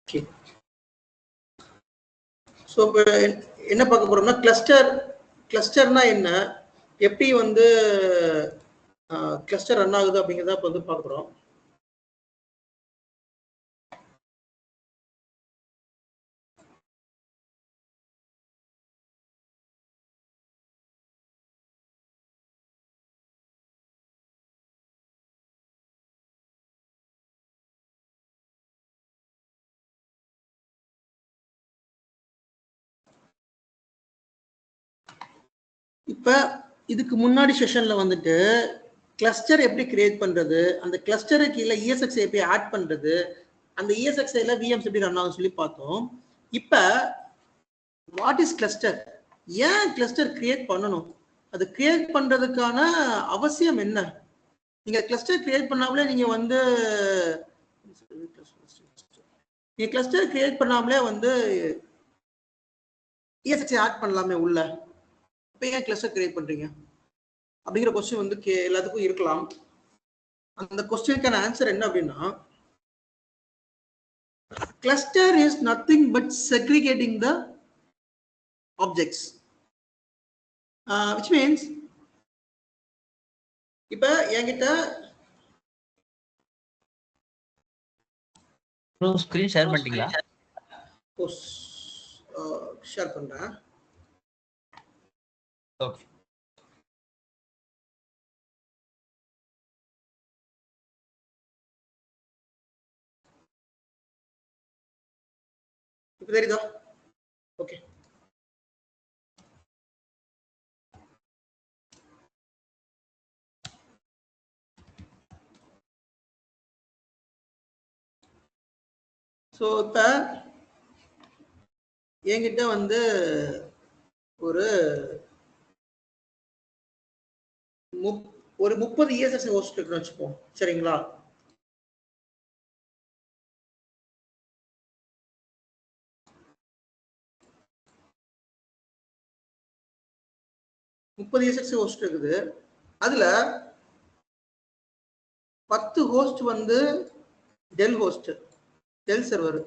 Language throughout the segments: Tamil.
Okay. ஸோ இப்போ என்ன பார்க்க போறோம்னா கிளஸ்டர்னா என்ன, எப்படி வந்து கிளஸ்டர் ரன் ஆகுது அப்படிங்கிறத இப்போ வந்து பார்க்குறோம். இப்போ இதுக்கு முன்னாடி செஷன்ல வந்துட்டு கிளஸ்டர் எப்படி கிரியேட் பண்றது, அந்த கிளஸ்டருக்கு கீழே ESXi எப்படி ஆட் பண்றது, அந்த ESXiல VMs எப்படி ரன் ஆகும் சொல்லி பார்த்தோம். இப்போ வாட் இஸ் கிளஸ்டர், ஏன் கிளஸ்டர் கிரியேட் பண்ணணும், அது கிரியேட் பண்றதுக்கான அவசியம் என்ன, நீங்க கிளஸ்டர் கிரியேட் பண்ணாமலே நீங்க வந்து கிளஸ்டர் கிரியேட் பண்ணாமலே வந்து ESXi ஆட் பண்ணலாமே உள்ள, இப்போ ஏன் கிளஸ்டர் கிரியேட் பண்றீங்க அப்படிங்கிற கொஸ்டின் வந்து எல்லாத்துக்கும் இருக்கலாம். அந்த கொஸ்டினுக்கான ஆன்சர் என்ன அப்படின்னா, cluster is nothing but segregating the objects, which means இப்ப என்கிட்ட ப்ரோ ஸ்கிரீன் ஷேர் பண்ணிட்டீங்களா? ஷேர் பண்றேன். ஓகே. இப்போ தெரியுதா? ஓகே. ஸோ இப்போ என்கிட்ட வந்து ஒரு 30 ESXi ஹோஸ்ட் இருக்குன்னு வச்சுப்போம், சரிங்களா? ESXi ஹோஸ்ட் இருக்குது. அதுல 10 ஹோஸ்ட் வந்து டெல் ஹோஸ்ட், டெல் சர்வர்,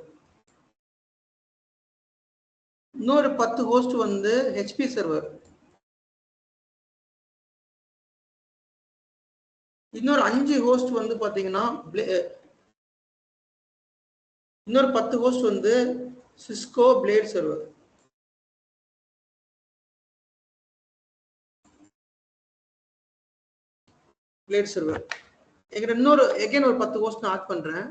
இன்னொரு 10 ஹோஸ்ட் வந்து HP சர்வர், இன்னொரு 5 ஹோஸ்ட் வந்து பாத்தீங்கன்னா இன்னொரு 10 ஹோஸ்ட் வந்து Cisco blade server, blade server. எங்கிட்ட இன்னொரு எகைன் ஒரு 10 ஹோஸ்ட் நான் ஆட் பண்றேன்,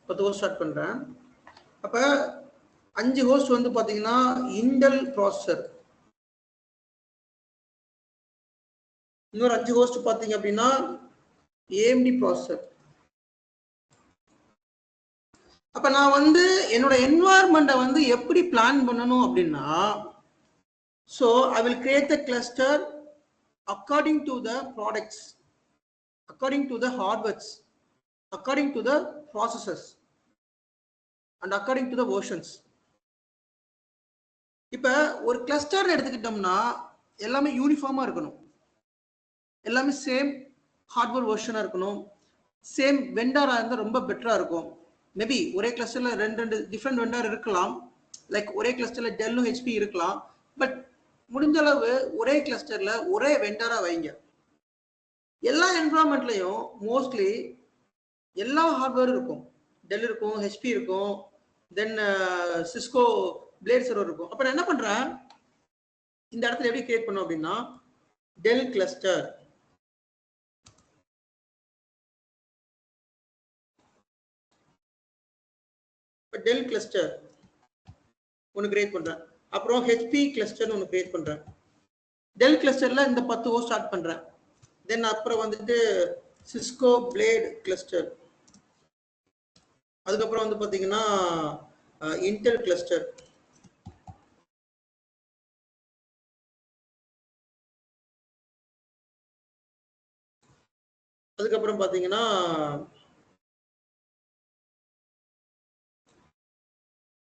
10 ஹோஸ்ட் ஆட் பண்றேன். அப்ப 5 ஹோஸ்ட் வந்து பாத்தீங்கன்னா இன்டெல் ப்ராசஸர், இன்னொரு 5 ஹோஸ்ட் பாத்தீங்க அப்படின்னா AMD ப்ராசஸர். அப்ப நான் வந்து என்னோட என்வாயர்மெண்ட்டை வந்து எப்படி பிளான் பண்ணணும் அப்படின்னா, so I will create the cluster according to the products, according to the hardwares, according to the processors and according to the versions. இப்ப ஒரு கிளஸ்டர் எடுத்துக்கிட்டோம்னா எல்லாமே யூனிஃபார்மா இருக்கணும், எல்லாமே சேம் ஹார்ட்வேர் வெர்ஷனா இருக்கணும், சேம் வெண்டாரா இருந்தால் ரொம்ப பெட்டரா இருக்கும். மேபி ஒரே கிளஸ்டர்ல ரெண்டு டிஃப்ரெண்ட் வெண்டார் இருக்கலாம், லைக் ஒரே கிளஸ்டர்ல டெல்லும் HP இருக்கலாம், பட் முடிஞ்ச அளவு ஒரே கிளஸ்டர்ல ஒரே வெண்டாரா வைங்க. எல்லா என்விரான்மெண்ட்லயும் மோஸ்ட்லி எல்லா ஹார்ட்வேரும் இருக்கும், டெல் இருக்கும், HP இருக்கும், தென் சிஸ்கோ பிளேட் சர்வர் இருக்கும். அப்ப நான் என்ன பண்றேன், இந்த இடத்துல எப்படி கிரியேட் பண்ணோம் அப்படின்னா டெல் கிளஸ்டர், டெல் கிளஸ்டர் ஒன்று கிரியேட் பண்றேன், அப்புறம் HP கிளஸ்டர் ஒன்று கிரியேட் பண்றேன். டெல் கிளஸ்டர்ல இந்த 10 ஹோஸ்ட் ஸ்டார்ட் பண்றேன், தென் அப்புறம் வந்துட்டு சிஸ்கோ பிளேட் கிளஸ்டர், அதுக்கப்புறம் வந்து பாத்தீங்கன்னா இன்டெல் கிளஸ்டர், அதுக்கப்புறம் பாத்தீங்கன்னா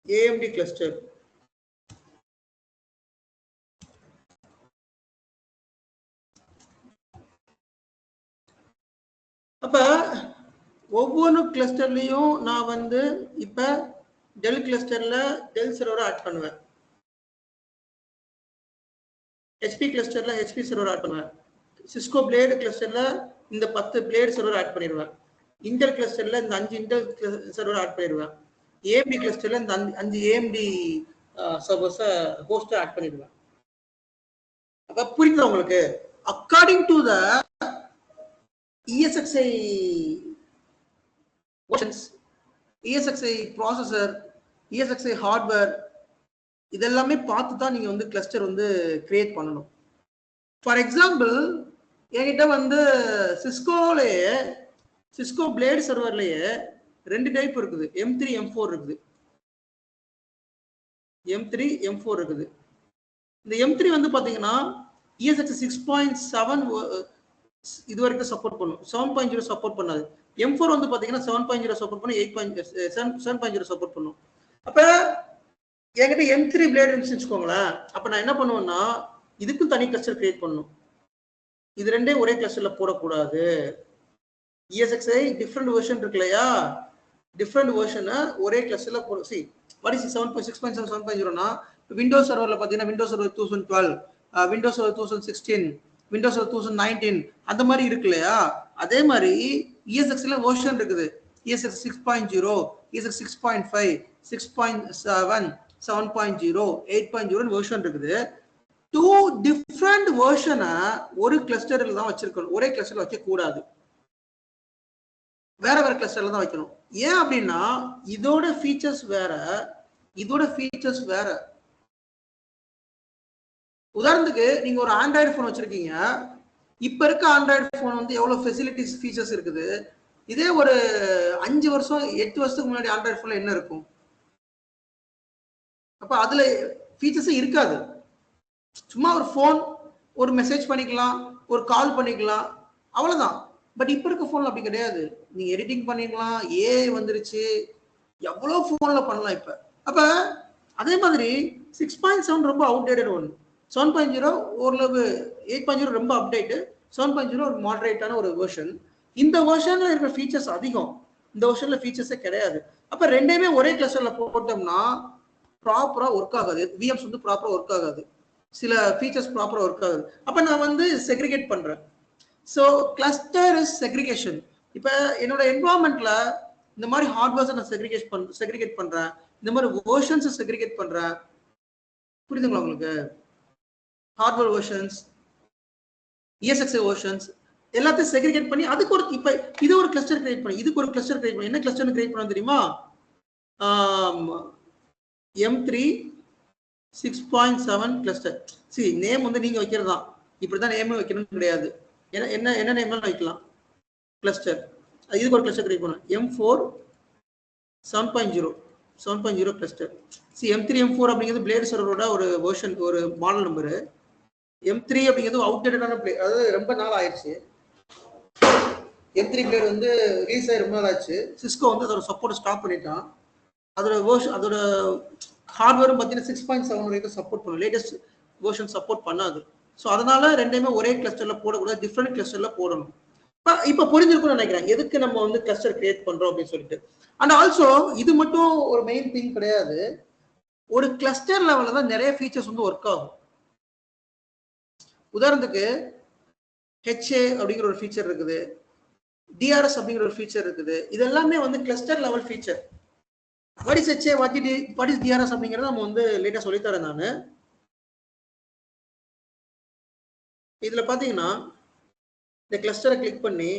AMD கிளஸ்டர். அப்ப ஒவ்வொரு கிளஸ்டர்லயும் நான் வந்து இப்ப டெல் கிளஸ்டர்ல டெல் சர்வரை ஆட் பண்ணுவேன், ஹெச்பி கிளஸ்டர்ல ஹெச்பி சர்வர் ஆட் பண்ணுவேன், சிஸ்கோ பிளேடு கிளஸ்டர்ல இந்த 10 பிளேடு சர்வர் ஆட் பண்ணிடுவேன், இன்டெல் கிளஸ்டர்ல இந்த 5 இன்டெல் சர்வர் ஆட் பண்ணிடுவேன், ஏஎம்டி கிளஸ்டர்ல இந்த 5 ஏஎம்டி சர்வர்ஸ் ஹோஸ்ட் ஆட் பண்ணிடுவேன். அப்ப புரியுதா உங்களுக்கு? According to the ESXi versions, ESXi processor, ESXi hardware, இதெல்லாமே பார்த்து தான் நீங்க வந்து கிளஸ்டர் வந்து கிரியேட் பண்ணணும். ஃபார் எக்ஸாம்பிள் என்கிட்ட வந்து சிஸ்கோலயே, சிஸ்கோ பிளேட் சர்வர்லயே 2 டைப் இருக்குது, M3 M4 இருக்குது, M3 M4 இருக்குது. இந்த M3 வந்து பாத்தீங்கன்னா ESXi 6.7 இது வரைக்கும் சப்போர்ட் பண்ணும், 7.0 சப்போர்ட் பண்ணாது. M4 வந்து பாத்தீங்கன்னா 7.0 சப்போர்ட் பண்ணும், 7.0 சப்போர்ட் பண்ணும். அப்ப என்கிட்ட M3 பிளேட் வச்சுக்கோங்களேன், அப்ப நான் என்ன பண்ணுவேன்னா இதுக்கும் தனி கிளஸ்டர் கிரியேட் பண்ணணும். இது ரெண்டே ஒரே கிளஸ்டர்ல போடக்கூடாது. ESXi டிஃப்ரெண்ட் வெர்ஷன் இருக்கு இல்லையா, டிஃப்ரெண்ட் வெர்ஷனை ஒரே கிளஸ்டர்ல போட. சி வாட் இஸ் 7.6.7 7.0னா விண்டோஸ் சர்வர்ல பாத்தீங்கன்னா Windows server 2012, Windows server 2016, Windows server 2019 அந்த மாதிரி இருக்கு இல்லையா. அதே மாதிரி ESXi வெர்ஷன் இருக்குது, ESXi 6.0, ESXi 6.5, 6.7, 7.0, 8.0 வெர்ஷன் இருக்குது. 2 டிஃப்ரெண்ட் வெர்ஷனை ஒரு கிளஸ்டர்ல தான் வச்சிருக்கணும், ஒரே கிளஸ்டர்ல வைக்க கூடாது, வேற வேற கிளஸ்டர்ல தான் வைக்கணும். ஏன் அப்படின்னா இதோட ஃபீச்சர்ஸ் வேற, இதோட ஃபீச்சர்ஸ் வேற. உதாரணத்துக்கு நீங்க ஒரு ஆண்ட்ராய்டு போன் வச்சிருக்கீங்க, இப்ப இருக்க ஆண்ட்ராய்டு போன் வந்து எவ்வளவு ஃபெசிலிட்டிஸ் ஃபீச்சர்ஸ் இருக்குது, இதே ஒரு 5 வருஷம் 8 வருஷத்துக்கு முன்னாடி ஆண்ட்ராய்டு போன்ல என்ன இருக்கும்? அப்ப அதுல ஃபீச்சர்ஸே இருக்காது. சும்மா ஒரு போன், ஒரு மெசேஜ் பண்ணிக்கலாம், ஒரு கால் பண்ணிக்கலாம், அவ்வளவுதான். பட் இப்ப இருக்க போன்ல அப்படி கிடையாது. நீங்க எடிட்டிங் பண்ணிக்கலாம், ஏஐ வந்துருச்சு, எவ்வளவு போன்ல பண்ணலாம் இப்ப. அப்ப அதே மாதிரி 6.7 ரொம்ப அவுடேட்டட் ஒன், 7.0 ஓரளவு, 8.0 ரொம்ப அப்டேட், 7.0 ஒரு மாடரேட்டான ஒரு வெர்ஷன். இந்த வெர்ஷன்ல இருக்கிற ஃபீச்சர்ஸ் அதிகம், இந்த வெர்ஷன்ல ஃபீச்சர்ஸே கிடையாது. அப்ப ரெண்டையுமே ஒரே கிளஸ்டர்ல போட்டோம்னா ப்ராப்பரா ஒர்க் ஆகாது, விஎம்ஸ் வந்து ப்ராப்பரா ஒர்க் ஆகாது, சில ஃபீச்சர்ஸ் ப்ராப்பரா ஒர்க் ஆகுது. அப்ப நான் வந்து செக்ரிகேட் பண்றேன். So cluster is segregation. இப்ப என்னோட என்வரான்மெண்ட்ல இந்த மாதிரி ஹார்ட்வேர்ஸை நான் செக்ரிகேட் பண்றேன், இந்த மாதிரி வெர்ஷன்ஸ் செக்ரிகேட் பண்றேன். புரியுதுங்களா உங்களுக்கு? ஹார்ட்வேர் வெர்ஷன்ஸ், ESXi வெர்ஷன்ஸ் எல்லாத்தையும் செக்ரிகேட் பண்ணி அதுக்கு ஒரு, இப்ப இது ஒரு கிளஸ்டர் கிரியேட் பண்ணி, இதுக்கு ஒரு கிளஸ்டர் கிரியேட் பண்ணி, என்ன கிளஸ்டர் கிரியேட் பண்ண தெரியுமா? M3 6.7 cluster. சி நேம் வந்து நீங்க வைக்கிறது தான், இப்படிதான் நேம் வைக்கணும்னு கிடையாது. என்ன நேம் வைக்கலாம் கிளஸ்டர். இதுக்கு ஒரு கிளஸ்டர் கிரியேட் பண்ணும், M4 7.0 7.0 cluster. C M3 M4 அப்படிங்கிறது பிளேட் சர்வரோட ஒரு வெர்ஷன், ஒரு மாடல் நம்பரு. M3 அப்படிங்கிறது அவுட்டேட்டடான பிளேட், அதாவது ரொம்ப நாள் ஆயிடுச்சு. M3 பிளேட் வந்து ரிலீஸ் ஆகி ரொம்ப நாள் ஆச்சு. சிஸ்கோ வந்து அதோட சப்போர்ட் ஸ்டாப் பண்ணிட்டான். அதோட வெர்ஷன், அதோட ஹார்ட்வேரும் பார்த்தீங்கன்னா 6.7 வரைக்கும் சப்போர்ட் பண்ணும், லேட்டஸ்ட் வெர்ஷன் சப்போர்ட் பண்ணாது. ஸோ அதனால ரெண்டையுமே ஒரே கிளஸ்டர்ல போடக்கூடாது, டிஃப்ரெண்ட் கிளஸ்டர்ல போடணும். இப்ப புரிஞ்சிருக்கும்னு நினைக்கிறேன் எதுக்கு நம்ம வந்து கிளஸ்டர் கிரியேட் பண்றோம் அப்படின்னு சொல்லிட்டு. அண்ட் ஆல்சோ இது மட்டும் ஒரு மெயின் திங் கிடையாது, ஒரு கிளஸ்டர் லெவல்ல தான் நிறைய ஃபீச்சர்ஸ் வந்து ஒர்க் ஆகும். உதாரணத்துக்கு HA அப்படிங்கிற ஒரு ஃபீச்சர் இருக்குது, DRS அப்படிங்கிற ஒரு ஃபீச்சர் இருக்குது, இது எல்லாமே வந்து cluster level feature. What is HA, what is DRS அப்படிங்கறத நம்ம வந்து லேட்டா சொல்லித்தரேன் நான். இதுல பாத்தீங்கன்னா இந்த கிளஸ்டரை கிளிக் பண்ணி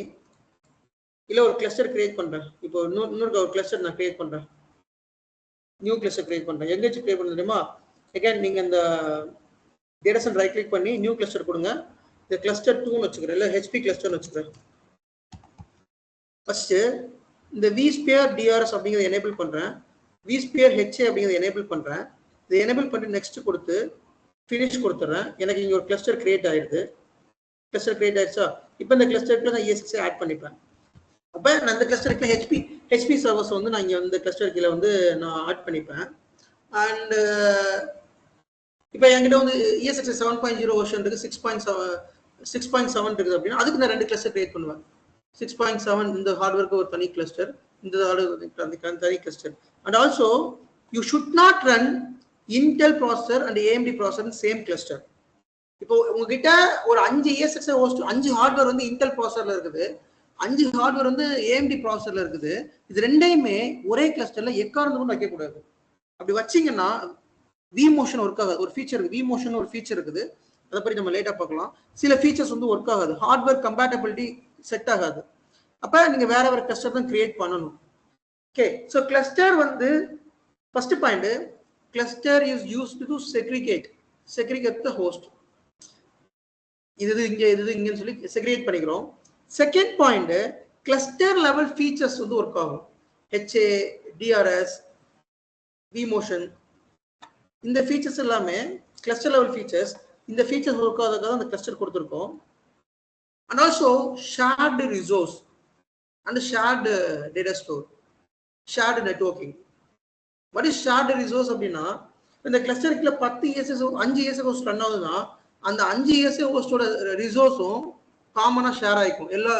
இல்ல ஒரு கிளஸ்டர் கிரியேட் பண்றேன். இப்போ இன்னொரு ஒரு கிளஸ்டர் நான் கிரியேட் பண்றேன், நியூ கிளஸ்டர் கிரியேட் பண்றேன். எங்க வச்சு கிரியேட் பண்ண தெரியுமா? அகைன் நீங்க இந்த டேட்டா சென்டர் ரைட் கிளிக் பண்ணி நியூ கிளஸ்டர் கொடுங்க. இந்த கிளஸ்டர் 2ன்னு வச்சுக்கிறேன், இல்ல HP கிளஸ்டர்னு வச்சுக்கிறேன். ஃபர்ஸ்ட் இந்த vSphere DRS அப்படிங்கறத எனேபிள் பண்றேன், vSphere HA அப்படிங்கறத எனேபிள் பண்றேன். இதை எனேபிள் பண்ணி நெக்ஸ்ட் கொடுத்து ஃபினிஷ் கொடுத்துறேன். எனக்கு இங்க ஒரு கிளஸ்டர் கிரியேட் ஆயிடுது. கிளஸ்டர் கிரியேட் ஆயிடுச்சா? இப்போ இந்த கிளஸ்டருக்கு நான் ESXi ஆட் பண்ணிப்பேன். அப்ப நான் இந்த கிளஸ்டருக்கு HP சர்வர்ஸ் வந்து நான் இங்க வந்து கிளஸ்டர் கீழே வந்து நான் ஆட் பண்ணிப்பேன். அண்ட் இப்போ என்கிட்ட வந்து ESXi 7.0 வெர்ஷன் இருக்கு, 6.7 இருக்குது அப்படின்னா அதுக்கு நான் 2 கிளஸ்டர் கிரியேட் பண்ணுவேன். 6.7 இந்த ஹார்ட்வேருக்கு ஒரு தனி கிளஸ்டர், இந்த தனி cluster. And also you should not run Intel processor and AMD processor same cluster. இப்போ உங்ககிட்ட ஒரு 5 ESX ஹோஸ்ட், 5 ஹார்ட்வேர் வந்து இன்டெல் ப்ராசஸர்ல இருக்குது, 5 ஹார்ட்வேர் வந்து ஏஎம்டி ப்ராசஸர்ல இருக்குது. இது ரெண்டையுமே ஒரே கிளஸ்டர்ல எக்காரணம் கொண்டு வைக்கக்கூடாது. அப்படி வச்சிங்கன்னா விமோஷன் ஒர்க் ஆகாது. ஒரு ஃபீச்சர் இருக்கு, விமோஷன் ஒரு ஃபீச்சர் இருக்குது, அதை பற்றி நம்ம லேட்டா பார்க்கலாம். சில ஃபீச்சர்ஸ் வந்து ஒர்க் ஆகாது, ஹார்ட்வேர் கம்பேட்டபிலிட்டி செட் ஆகாது. அப்ப நீங்க வேற வேற கிளஸ்டர் தான் கிரியேட் பண்ணணும். ஓகே, ஸோ கிளஸ்டர் வந்து first point, cluster is used to segregate the host. இது இங்கன்னு சொல்லி செக்ரிகேட் பண்ணிக்கிறோம். Second point, cluster level features வந்து ஒர்க் ஆகும். HA, DRS, விமோஷன், இந்த ஃபீச்சர்ஸ் எல்லாமே கிளஸ்டர் லெவல் ஃபீச்சர்ஸ். இந்த ஃபீச்சர்ஸ் ஒர்க் ஆகிறதுக்காக அந்த கிளஸ்டர் கொடுத்துருக்கோம். And also shared resource and shared data store, shared networking. What is shared resource அப்படின்னா, இந்த கிளஸ்டருக்குள்ள 10 ESS 5 ESS ஹோஸ்ட் ரன் ஆகுதுன்னா அந்த 5 ESS ஹோஸ்டோட ரிசோர்ஸும் காமனா ஷேர் ஆயிக்கும். எல்லா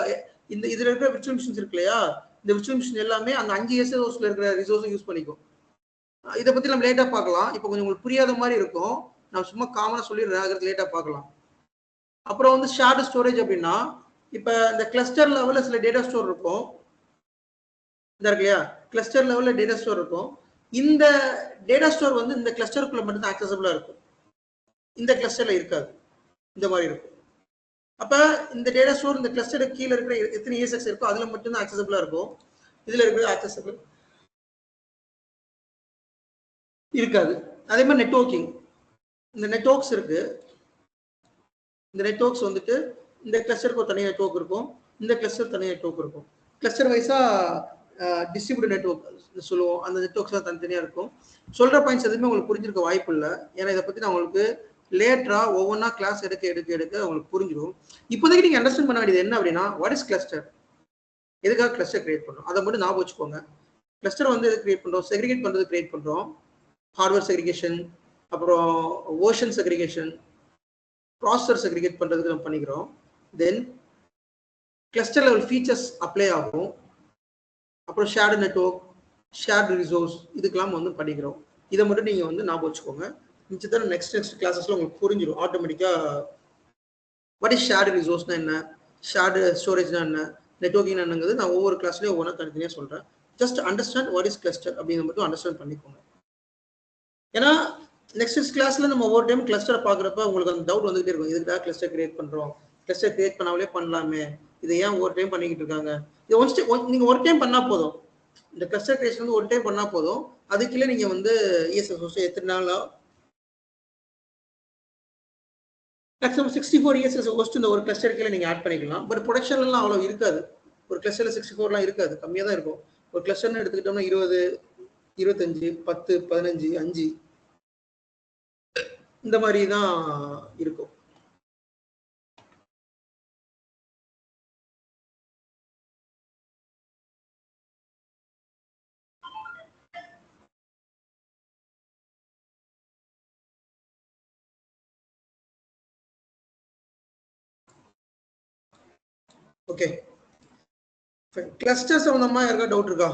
இந்த இதுல இருக்கிற விர்ச்சுவல் மிஷின்ஸ் இருக்கு இல்லையா, இந்த விர்ச்சுவல் மிஷின் எல்லாமே அந்த 5 ESS ஹோஸ்ட்ல இருக்கிற ரிசோர்ஸும் யூஸ் பண்ணிக்கும். இதை பத்தி நம்ம லேட்டா பார்க்கலாம். இப்போ கொஞ்சம் உங்களுக்கு புரியாத மாதிரி இருக்கும், நான் சும்மா காமனா சொல்லிடுறேன், லேட்டா பார்க்கலாம். அப்புறம் வந்து ஷேர்டு ஸ்டோரேஜ் அப்படின்னா, இப்ப இந்த கிளஸ்டர் லெவல்ல சில டேட்டா ஸ்டோர் இருக்கும், இந்த இருக்கு இல்லையா, கிளஸ்டர் லெவல்ல டேட்டா ஸ்டோர் இருக்கும். இந்த டேட்டா ஸ்டோர் வந்து இந்த கிளஸ்டருக்குள்ள மட்டும் தான் ஆக்சசபிளா இருக்கும், இந்த கிளஸ்டர்ல இருக்காது, இந்த மாதிரி இருக்கும். அப்ப இந்த டேட்டா ஸ்டோர் இந்த கிளஸ்டருக்கு கீழே இருக்கிற எத்தனை ESX இருக்கோ அதுல மட்டும் தான் ஆக்சசபிளா இருக்கும், இதுல இருக்கிறது ஆக்சசபிள் இருக்காது. அதே மாதிரி நெட்வொர்க்கிங், இந்த நெட்வொர்க்ஸ் இருக்கு, இந்த நெட்வொர்க்ஸ் வந்துட்டு இந்த கிளஸ்டருக்கு ஒரு தனி நெட்வொர்க் இருக்கும், இந்த கிளஸ்டர் தனி நெட்வொர்க் இருக்கும். கிளஸ்டர் வைஸா டிஸ்ட்ரிபியூட்டட் நெட்வொர்க் சொல்லுவோம், அந்த நெட்வொர்க்ஸ் தனித்தனியா இருக்கும். சொல்ற பாயிண்ட்ஸ் எதுவுமே உங்களுக்கு புரிஞ்சிருக்க வாய்ப்பு இல்லை, ஏன்னா இதை பத்தி நான் உங்களுக்கு லேட்டரா ஒவ்வொன்றா கிளாஸ் எடுக்க உங்களுக்கு புரிஞ்சிடும். இப்போதைக்கு நீங்க அண்டர்ஸ்டாண்ட் பண்ண வேண்டியது என்ன அப்படின்னா, வாட் இஸ் கிளஸ்டர், எதுக்காக கிளஸ்டர் கிரியேட் பண்றோம், அதை மட்டும் ஞாபகம் வச்சுக்கோங்க. கிளஸ்டர் வந்து எது கிரியேட் பண்றோம், செக்ரிகேட் பண்றது கிரியேட் பண்றோம், ஹார்ட்வேர் செக்ரிகேஷன், அப்புறம் வெர்ஷன் செக்ரிகேஷன், ப்ராசஸர் செக்ரிகேட் பண்றதுக்கு நம்ம பண்ணிக்கிறோம். தென் கிளஸ்டர் லெவல் ஃபீச்சர்ஸ் அப்ளை ஆகும், அப்புறம் ஷேர்டு நெட்வொர்க், ஷேர்டு ரிசோர்ஸ், இதுக்கெல்லாம் வந்து பண்ணிக்கிறோம். இதை மட்டும் நீங்க வந்து ஞாபகம் வச்சுக்கோங்க. மிச்சத்தை நெக்ஸ்ட் கிளாஸஸ்ல உங்களுக்கு புரிஞ்சிடும் ஆட்டோமேட்டிக்கா. வாட் இஸ் ஷேர்டு ரிசோர்ஸ்னா என்ன, ஷேர்டு ஸ்டோரேஜ்னா என்ன, நெட்வொர்க்கிங் என்னங்கிறது நான் ஒவ்வொரு கிளாஸ்லயும் ஒவ்வொன்றா தனித்தனியாக சொல்றேன். Just understand what is cluster அப்படிங்கிறத மட்டும் அண்டர்ஸ்டாண்ட் பண்ணிக்கோங்க. ஏன்னா நெக்ஸ்ட் கிளாஸ்ல நம்ம ஒவ்வொரு டைம் கிளஸ்டரை பார்க்குறப்ப உங்களுக்கு அந்த டவுட் வந்துகிட்டே இருக்கும், இதுக்காக கிளஸ்டர் கிரியேட் பண்றோம், கிளஸ்டர் கிரியேட் பண்ணாமலே பண்ணலாமே, இதை ஏன் ஒவ்வொரு டைம் பண்ணிக்கிட்டு இருக்காங்க. இது நீங்க ஒரு டைம் பண்ணா போதும், இந்த கிளஸ்டர் கிரியேஷன் வந்து ஒரு டைம் பண்ணா போதும். அதுக்குள்ள நீங்க வந்து ESX ஹோஸ்ட் எத்தனை நாளோ மேக்ஸிமம் 64 ESX ஹோஸ்ட் இந்த ஒரு கிளஸ்டர் கீழே நீங்க ஆட் பண்ணிக்கலாம். பட் ப்ரொடக்ஷன்லாம் அவ்வளோ இருக்காது, ஒரு கிளஸ்டர்ல 64லாம் இருக்காது, கம்மியாக தான் இருக்கும். ஒரு கிளஸ்டர்னு எடுத்துக்கிட்டோம்னா 20, 25, 10, 15, 5 இந்த மாதிரி தான் இருக்கும். ஓகே, கிளஸ்டர் சம்பந்தமா யாருக்கா டவுட் இருக்கா?